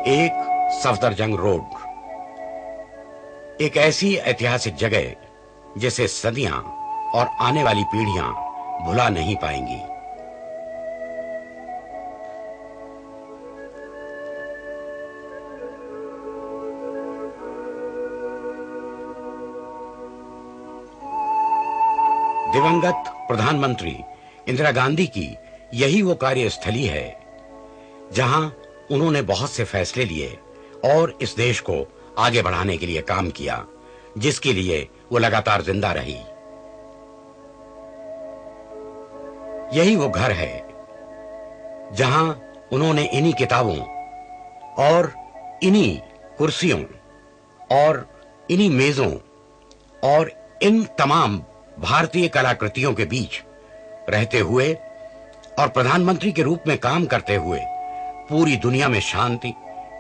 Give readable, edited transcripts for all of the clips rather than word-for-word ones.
एक सफदरजंग रोड, एक ऐसी ऐतिहासिक जगह जिसे सदियां और आने वाली पीढ़ियां भुला नहीं पाएंगी। दिवंगत प्रधानमंत्री इंदिरा गांधी की यही वो कार्यस्थली है जहां उन्होंने बहुत से फैसले लिए और इस देश को आगे बढ़ाने के लिए काम किया, जिसके लिए वो लगातार जिंदा रही। यही वो घर है जहां उन्होंने इन्हीं किताबों और इन्हीं कुर्सियों और इन्हीं मेजों और इन तमाम भारतीय कलाकृतियों के बीच रहते हुए और प्रधानमंत्री के रूप में काम करते हुए पूरी दुनिया में शांति,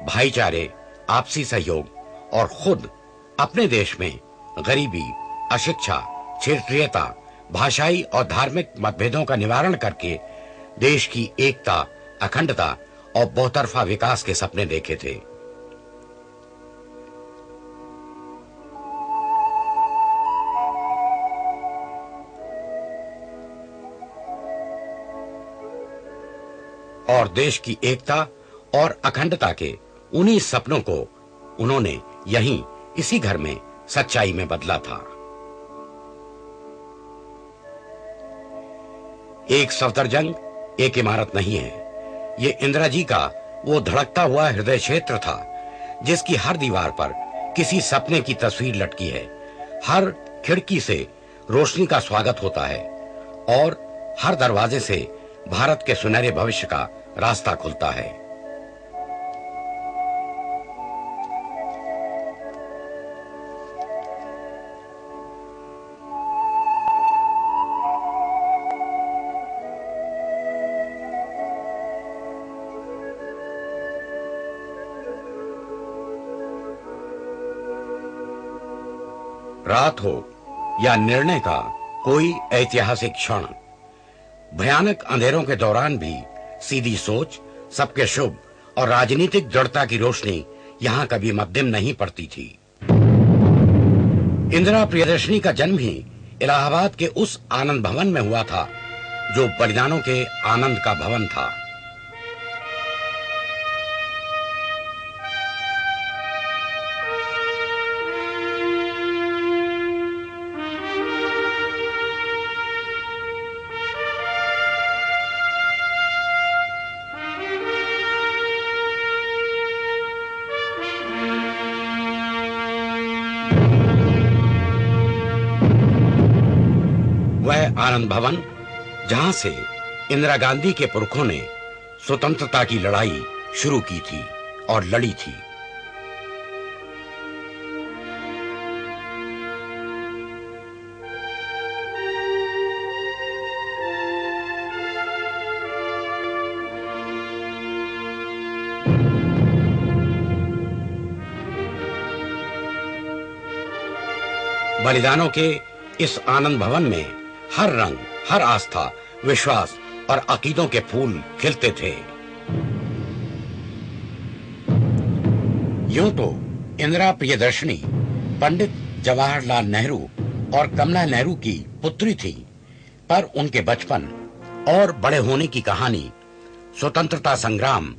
भाईचारे, आपसी सहयोग और खुद अपने देश में गरीबी, अशिक्षा, क्षेत्रीयता, भाषाई और धार्मिक मतभेदों का निवारण करके देश की एकता, अखंडता और बहुतरफा विकास के सपने देखे थे। और देश की एकता और अखंडता के उन्हीं सपनों को उन्होंने यहीं इसी घर में सच्चाई में बदला था। एक सफदरजंग एक इमारत नहीं है, ये इंदिरा जी का वो धड़कता हुआ हृदय क्षेत्र था जिसकी हर दीवार पर किसी सपने की तस्वीर लटकी है, हर खिड़की से रोशनी का स्वागत होता है और हर दरवाजे से भारत के सुनहरे भविष्य का रास्ता खुलता है। रात हो या निर्णय का कोई ऐतिहासिक क्षण, भयानक अंधेरों के दौरान भी सीधी सोच, सबके शुभ और राजनीतिक दृढ़ता की रोशनी यहां कभी मद्दिम नहीं पड़ती थी। इंदिरा प्रियदर्शनी का जन्म ही इलाहाबाद के उस आनंद भवन में हुआ था जो बलिदानों के आनंद का भवन था। वह आनंद भवन जहां से इंदिरा गांधी के पुरखों ने स्वतंत्रता की लड़ाई शुरू की थी और लड़ी थी। बलिदानों के इस आनंद भवन में हर रंग, हर आस्था, विश्वास और अकीदों के फूल खिलते थे। यूं तो इंदिरा प्रियदर्शनी पंडित जवाहरलाल नेहरू और कमला नेहरू की पुत्री थी, पर उनके बचपन और बड़े होने की कहानी स्वतंत्रता संग्राम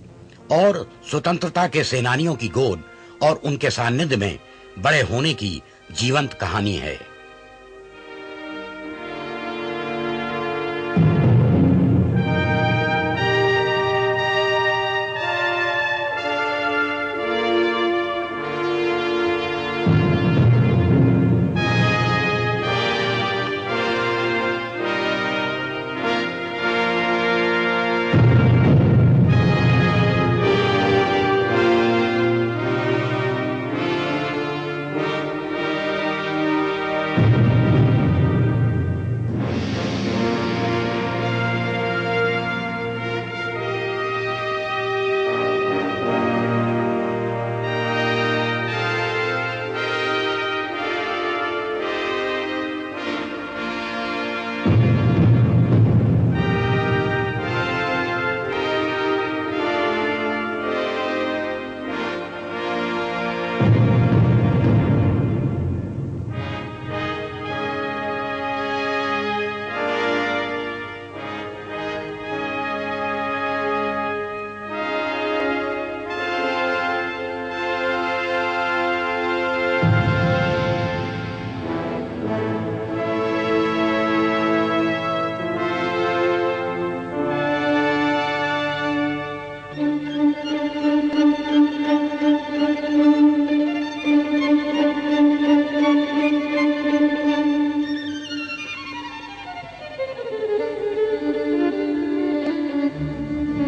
और स्वतंत्रता के सेनानियों की गोद और उनके सानिध्य में बड़े होने की जीवंत कहानी है।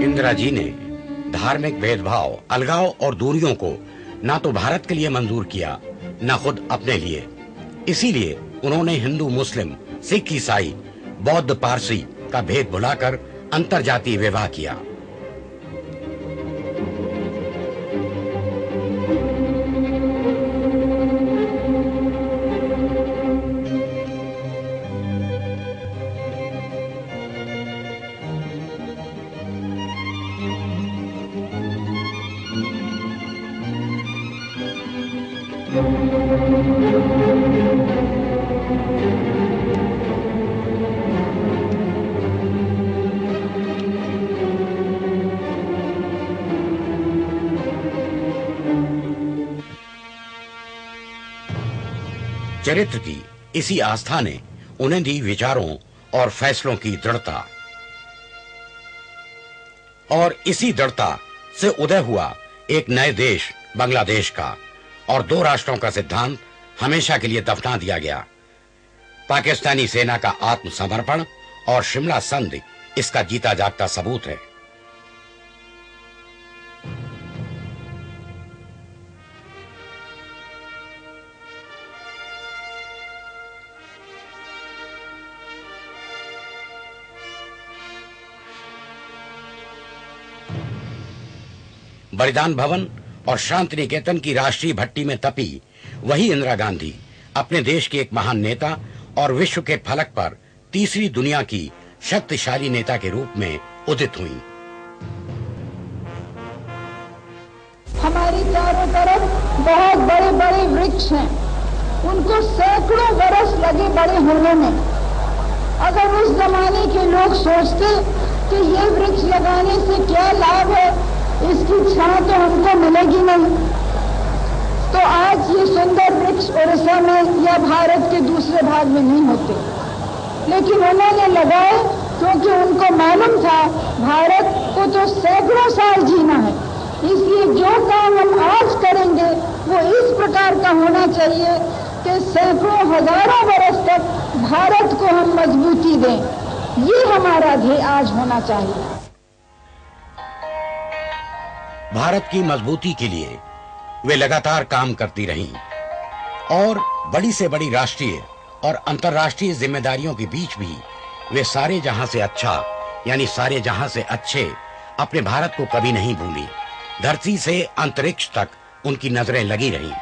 इंदिरा जी ने धार्मिक भेदभाव, अलगाव और दूरियों को ना तो भारत के लिए मंजूर किया, ना खुद अपने लिए। इसीलिए उन्होंने हिंदू, मुस्लिम, सिख, ईसाई, बौद्ध, पारसी का भेद भुलाकर अंतरजातीय विवाह किया। चरित्र की इसी आस्था ने उन्हें दी विचारों और फैसलों की दृढ़ता, और इसी दृढ़ता से उदय हुआ एक नए देश बांग्लादेश का, और दो राष्ट्रों का सिद्धांत हमेशा के लिए दफना दिया गया। पाकिस्तानी सेना का आत्मसमर्पण और शिमला संधि इसका जीता जागता सबूत है। बलिदान भवन और शांति निकेतन की राष्ट्रीय भट्टी में तपी वही इंदिरा गांधी अपने देश की एक महान नेता और विश्व के फलक पर तीसरी दुनिया की शक्तिशाली नेता के रूप में उदित हुई। हमारी चारों तरफ बहुत बड़े बड़े वृक्ष हैं, उनको सैकड़ों बरस लगे बड़े होने में। अगर उस जमाने के लोग सोचते कि ये वृक्ष लगाने से क्या लाभ है, इसकी छां तो हमको मिलेगी नहीं, तो आज ये सुंदर वृक्ष उड़ीसा में या भारत के दूसरे भाग में नहीं होते। लेकिन उन्होंने लगाए क्योंकि उनको मालूम था भारत को तो सैकड़ों साल जीना है, इसलिए जो काम हम आज करेंगे वो इस प्रकार का होना चाहिए कि सैकड़ों हजारों बरस तक भारत को हम मजबूती दें। ये हमारा ध्येय आज होना चाहिए। भारत की मजबूती के लिए वे लगातार काम करती रहीं और बड़ी से बड़ी राष्ट्रीय और अंतर्राष्ट्रीय जिम्मेदारियों के बीच भी वे सारे जहां से अच्छा यानी सारे जहां से अच्छे अपने भारत को कभी नहीं भूली। धरती से अंतरिक्ष तक उनकी नजरें लगी रहीं।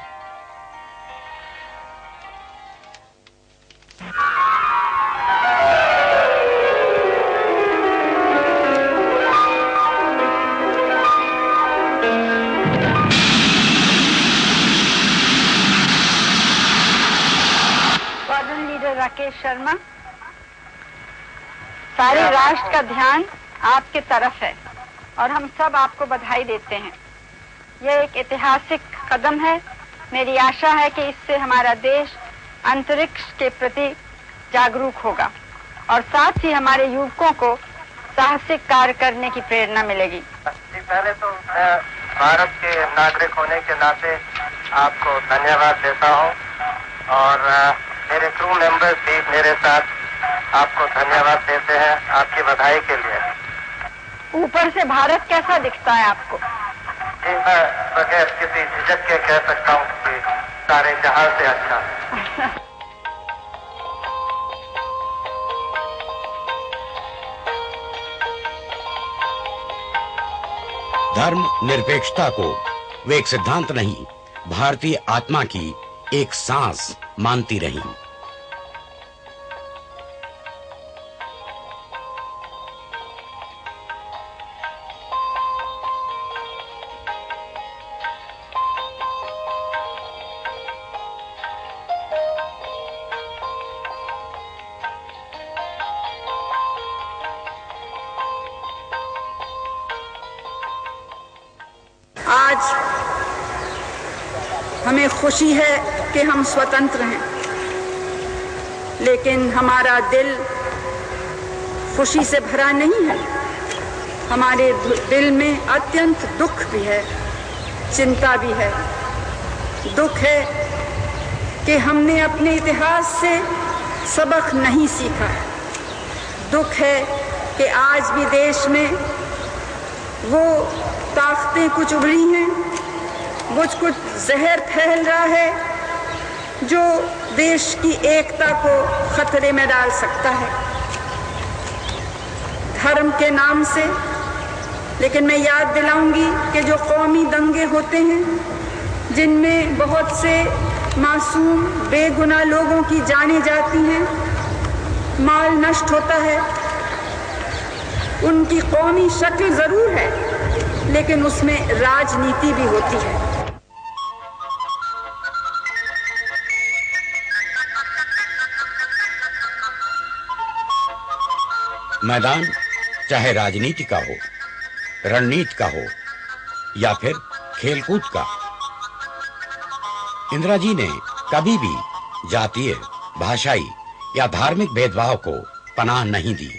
राकेश शर्मा, सारे राष्ट्र का ध्यान आपके तरफ है और हम सब आपको बधाई देते हैं। यह एक ऐतिहासिक कदम है। मेरी आशा है कि इससे हमारा देश अंतरिक्ष के प्रति जागरूक होगा और साथ ही हमारे युवकों को साहसिक कार्य करने की प्रेरणा मिलेगी। पहले तो मैं भारत के नागरिक होने के नाते आपको धन्यवाद देता हूँ और मेरे क्रू मेंबर्स भी मेरे साथ आपको धन्यवाद देते हैं आपकी बधाई के लिए। ऊपर से भारत कैसा दिखता है आपको? जी, मैं बगैर किसी झिझक के कह सकता हूँ कि सारे जहां से अच्छा। धर्म निरपेक्षता को वे एक सिद्धांत नहीं, भारतीय आत्मा की एक सांस मानती रहीं। आज हमें खुशी है कि हम स्वतंत्र हैं, लेकिन हमारा दिल खुशी से भरा नहीं है। हमारे दिल में अत्यंत दुख भी है, चिंता भी है। दुख है कि हमने अपने इतिहास से सबक नहीं सीखा। दुख है कि आज भी देश में वो ताकतें कुछ उभरी हैं, कुछ जहर फैल रहा है जो देश की एकता को खतरे में डाल सकता है धर्म के नाम से। लेकिन मैं याद दिलाऊंगी कि जो कौमी दंगे होते हैं, जिनमें बहुत से मासूम बेगुनाह लोगों की जानें जाती हैं, माल नष्ट होता है, उनकी कौमी शक्ल जरूर है, लेकिन उसमें राजनीति भी होती है। मैदान चाहे राजनीति का हो, रणनीति का हो या फिर खेलकूद का, इंदिरा जी ने कभी भी जातीय, भाषाई या धार्मिक भेदभाव को पनाह नहीं दी।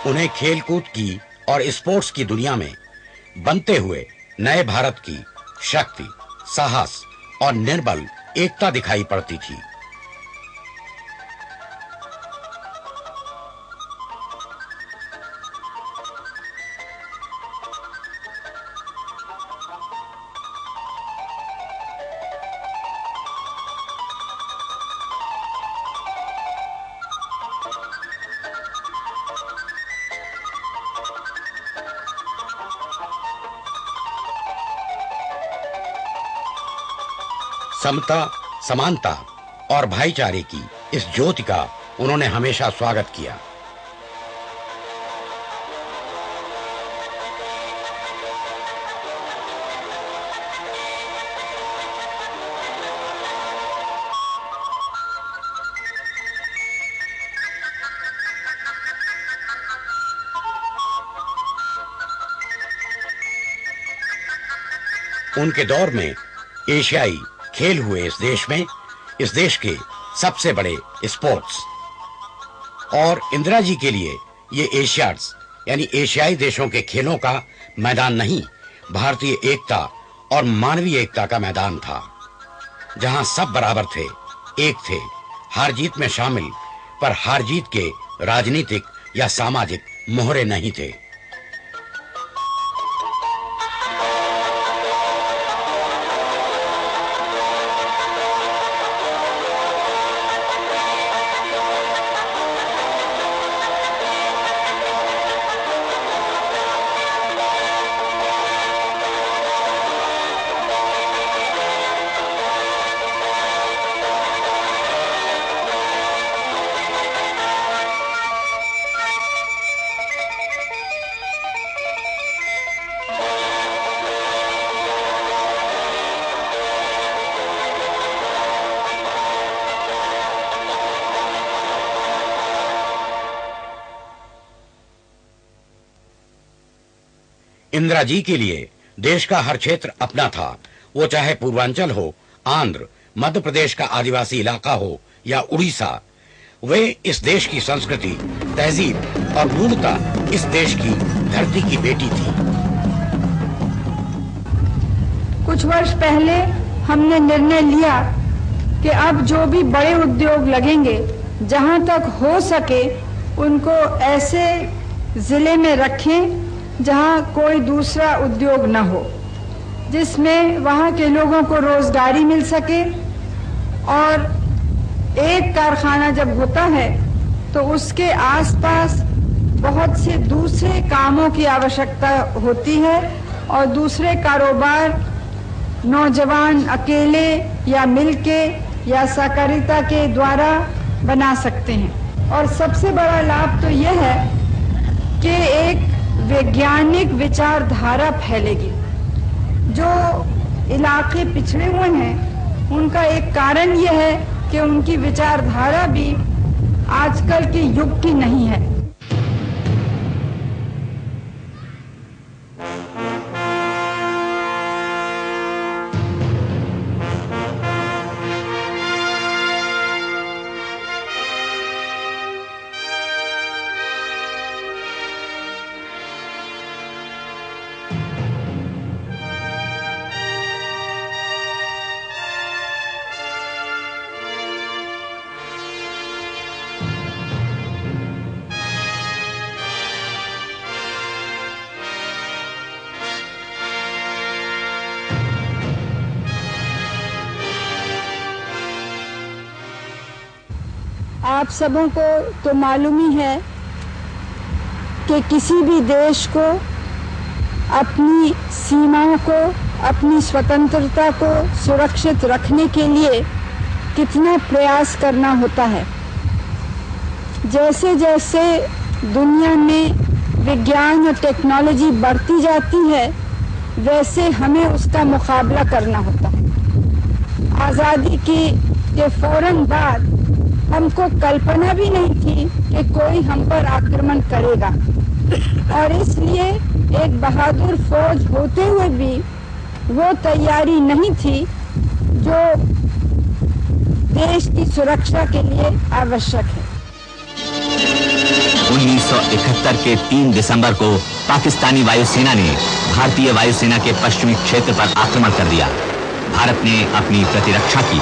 उन्हें खेलकूद की और स्पोर्ट्स की दुनिया में बनते हुए नए भारत की शक्ति, साहस और निर्बल एकता दिखाई पड़ती थी। समता, समानता और भाईचारे की इस ज्योति का उन्होंने हमेशा स्वागत किया। उनके दौर में एशियाई खेल हुए इस देश के सबसे बड़े स्पोर्ट्स, और इंदिरा जी के लिए ये एशियाड्स यानी एशियाई देशों के खेलों का मैदान नहीं, भारतीय एकता और मानवीय एकता का मैदान था, जहां सब बराबर थे, एक थे, हार जीत में शामिल, पर हार जीत के राजनीतिक या सामाजिक मोहरे नहीं थे। इंदिरा जी के लिए देश का हर क्षेत्र अपना था, वो चाहे पूर्वांचल हो, आंध्र, मध्य प्रदेश का आदिवासी इलाका हो या उड़ीसा। वे इस देश की संस्कृति, तहजीब और मूलतः इस देश की धरती की बेटी थी। कुछ वर्ष पहले हमने निर्णय लिया कि अब जो भी बड़े उद्योग लगेंगे, जहां तक हो सके उनको ऐसे जिले में रखें जहां कोई दूसरा उद्योग न हो, जिसमें वहां के लोगों को रोजगारी मिल सके। और एक कारखाना जब होता है तो उसके आसपास बहुत से दूसरे कामों की आवश्यकता होती है, और दूसरे कारोबार नौजवान अकेले या मिलके या सहकारिता के द्वारा बना सकते हैं। और सबसे बड़ा लाभ तो यह है कि एक वैज्ञानिक विचारधारा फैलेगी। जो इलाके पिछड़े हुए हैं उनका एक कारण यह है कि उनकी विचारधारा भी आजकल के युग की नहीं है। आप सबों को तो मालूम ही है कि किसी भी देश को अपनी सीमाओं को, अपनी स्वतंत्रता को सुरक्षित रखने के लिए कितना प्रयास करना होता है। जैसे जैसे दुनिया में विज्ञान और टेक्नोलॉजी बढ़ती जाती है, वैसे हमें उसका मुकाबला करना होता है। आज़ादी के फौरन बाद हमको कल्पना भी नहीं थी कि कोई हम पर आक्रमण करेगा, और इसलिए एक बहादुर फौज होते हुए भी वो तैयारी नहीं थी जो देश की सुरक्षा के लिए आवश्यक है। 1971 के 3 दिसंबर को पाकिस्तानी वायुसेना ने भारतीय वायुसेना के पश्चिमी क्षेत्र पर आक्रमण कर दिया। भारत ने अपनी प्रतिरक्षा की।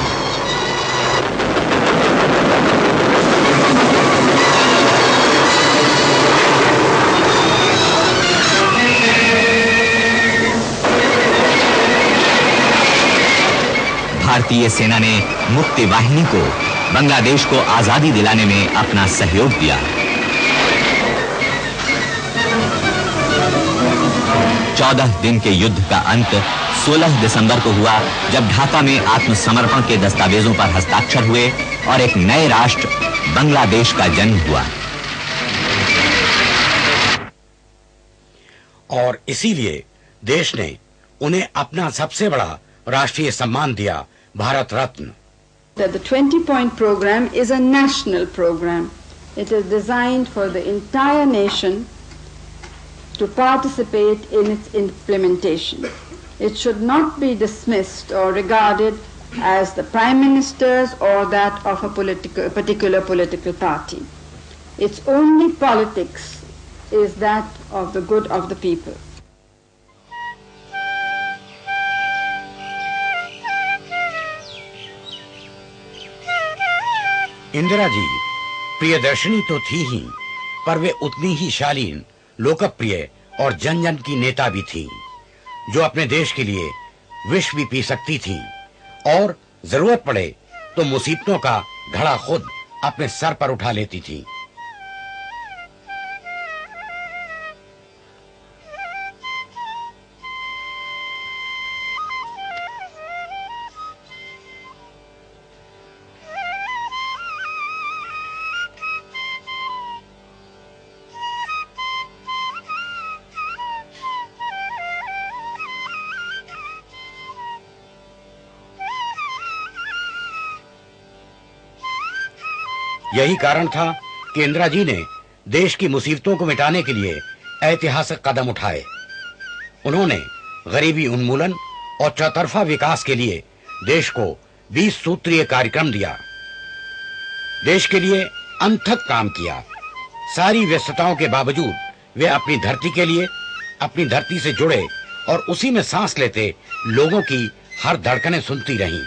भारतीय सेना ने मुक्ति वाहिनी को बांग्लादेश को आजादी दिलाने में अपना सहयोग दिया। 14 दिन के युद्ध का अंत 16 दिसंबर को हुआ, जब ढाका में आत्मसमर्पण के दस्तावेजों पर हस्ताक्षर हुए और एक नए राष्ट्र बांग्लादेश का जन्म हुआ। और इसीलिए देश ने उन्हें अपना सबसे बड़ा राष्ट्रीय सम्मान दिया, Bharat Ratna. The 20-point program is a national program. It is designed for the entire nation to participate in its implementation. It should not be dismissed or regarded as the Prime Minister's or that of a particular political party. Its only politics is that of the good of the people. Indira ji Priyadarshini तो थी ही, पर वे उतनी ही शालीन, लोकप्रिय और जन जन की नेता भी थी, जो अपने देश के लिए विष भी पी सकती थी और जरूरत पड़े तो मुसीबतों का घड़ा खुद अपने सर पर उठा लेती थी। यही कारण था कि इंदिरा जी ने देश की मुसीबतों को मिटाने के लिए ऐतिहासिक कदम उठाए। उन्होंने गरीबी उन्मूलन और चौतरफा विकास के लिए देश को 20 सूत्रीय कार्यक्रम दिया। देश के लिए अनथक काम किया। सारी व्यस्तताओं के बावजूद वे अपनी धरती के लिए, अपनी धरती से जुड़े और उसी में सांस लेते लोगों की हर धड़कनें सुनती रहीं।